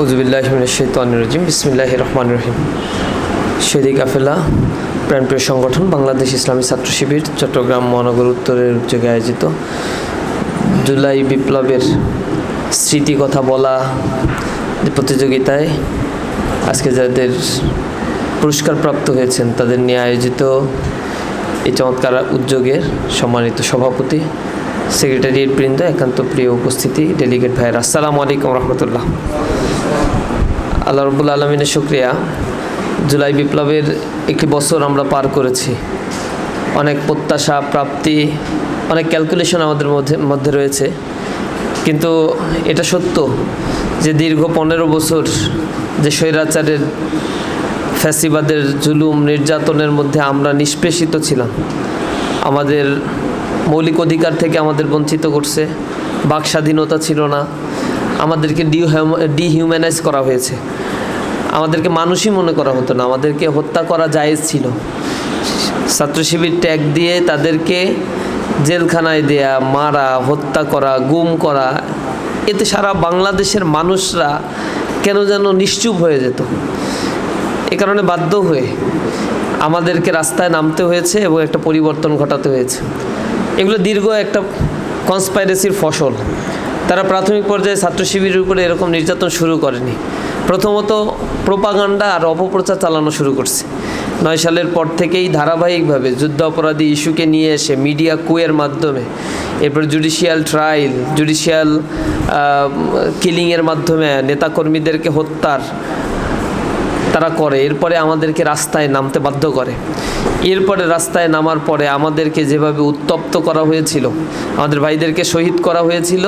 আউযুবিল্লাহি মিনাশ শাইতানির রাজিম বিসমিল্লাহির রহমানির রহিম। শহীদ কাফেলা প্রাণপ্রিয় সংগঠন বাংলাদেশ ইসলামী ছাত্র শিবির চট্টগ্রাম মহানগর উত্তরের উদ্যোগে আয়োজিত জুলাই বিপ্লবের স্মৃতি কথা বলা প্রতিযোগিতায় আজকে যাদের পুরস্কারপ্রাপ্ত হয়েছেন তাদের নিয়ে আয়োজিত এই চমৎকার উদ্যোগের সম্মানিত সভাপতি, সেক্রেটারিয়েট বৃন্দ, একান্ত প্রিয় উপস্থিতি, ডেলিগেট ভাইয়েরা, আসসালামু আলাইকুম রহমতুল্লাহ। আল্লাহ রাব্বুল আলামিনের শুকরিয়া। জুলাই বিপ্লবের একটি বছর আমরা পার করেছি। অনেক প্রত্যাশা, প্রাপ্তি, অনেক ক্যালকুলেশন আমাদের মধ্যে রয়েছে, কিন্তু এটা সত্য যে দীর্ঘ 15 বছর যে স্বৈরাচারের ফ্যাসিবাদের জুলুম নির্যাতনের মধ্যে আমরা নিষ্পেষিত ছিলাম, আমাদের মৌলিক অধিকার থেকে আমাদের বঞ্চিত করছে, বাক স্বাধীনতা ছিল না, আমাদেরকে ডিহিউম্যানাইজ করা হয়েছে, আমাদেরকে মানুষই মনে করা হতো না, আমাদেরকে হত্যা করা জায়েজ ছিল। ছাত্র শিবির ট্যাগ দিয়ে তাদেরকে জেলখানায় দেয়া, মারা, হত্যা করা, গুম করা, এতে সারা বাংলাদেশের মানুষরা কেন যেন নিশ্চুপ হয়ে যেত। এ কারণে বাধ্য হয়ে আমাদেরকে রাস্তায় নামতে হয়েছে এবং একটা পরিবর্তন ঘটাতে হয়েছে। এগুলো দীর্ঘ একটা কনস্পাইরেসির ফসল। তারা প্রাথমিক পর্যায়ে ছাত্র শিবিরের উপরে এরকম নির্যাতন শুরু করেনি। প্রথমত প্রোপাগান্ডা আর অপপ্রচার চালানো শুরু করছে। 9 সালের পর থেকেই ধারাবাহিকভাবে যুদ্ধ অপরাধী ইস্যুকে নিয়ে এসে মিডিয়া কুয়ের মাধ্যমে, এরপর জুডিশিয়াল ট্রায়াল, জুডিশিয়াল কিলিংয়ের মাধ্যমে নেতাকর্মীদেরকে হত্যার তারা করে। এরপরে আমাদেরকে রাস্তায় নামতে বাধ্য করে। এরপরে রাস্তায় নামার পরে আমাদেরকে যেভাবে উত্তপ্ত করা হয়েছিল, আমাদের ভাইদেরকে শহীদ করা হয়েছিল,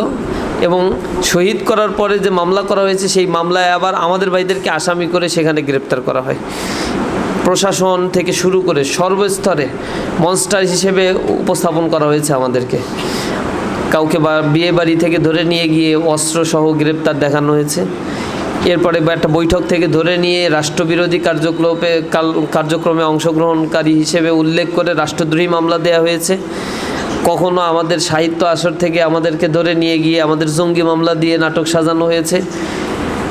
এবং শহীদ করার পরে যে মামলা করা হয়েছে সেই মামলায় আবার আমাদের ভাইদেরকে আসামি করে সেখানে গ্রেপ্তার করা হয়। প্রশাসন থেকে শুরু করে সর্বস্তরে মনস্টার হিসেবে উপস্থাপন করা হয়েছে আমাদেরকে। কাউকে বিয়ে বাড়ি থেকে ধরে নিয়ে গিয়ে অস্ত্রসহ গ্রেপ্তার দেখানো হয়েছে। এরপরে একটা বৈঠক থেকে ধরে নিয়ে রাষ্ট্রবিরোধী কার্যক্রমে অংশগ্রহণকারী হিসেবে উল্লেখ করে রাষ্ট্রদ্রোহী মামলা দেওয়া হয়েছে। কখনো আমাদের সাহিত্য আসর থেকে আমাদেরকে ধরে নিয়ে গিয়ে আমাদের জঙ্গি মামলা দিয়ে নাটক সাজানো হয়েছে।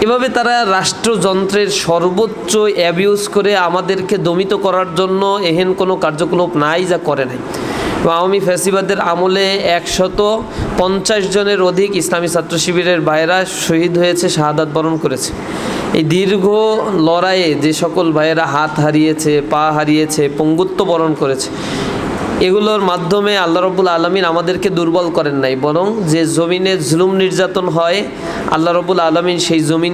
এভাবে তারা রাষ্ট্রযন্ত্রের সর্বোচ্চ অ্যাবিউজ করে আমাদেরকে দমিত করার জন্য এহেন কোনো কার্যকলাপ নাই যা করে নাই। আওয়ামী ফ্যাসিবাদের আমলে 150 জনের অধিক ইসলামী ছাত্র শিবিরের ভাইয়েরা শহীদ হয়েছে, শাহাদাত বরণ করেছে। এই দীর্ঘ লড়াইয়ে যে সকল ভাইয়েরা হাত হারিয়েছে, পা হারিয়েছে, পঙ্গুত্ব বরণ করেছে, এগুলোর মাধ্যমে আল্লাহ রাব্বুল আলামিন আমাদেরকে দুর্বল করেন নাই, বরং যে জমিনে জুলুম নির্যাতন হয় আল্লাহ রাব্বুল আলামিন সেই জমিন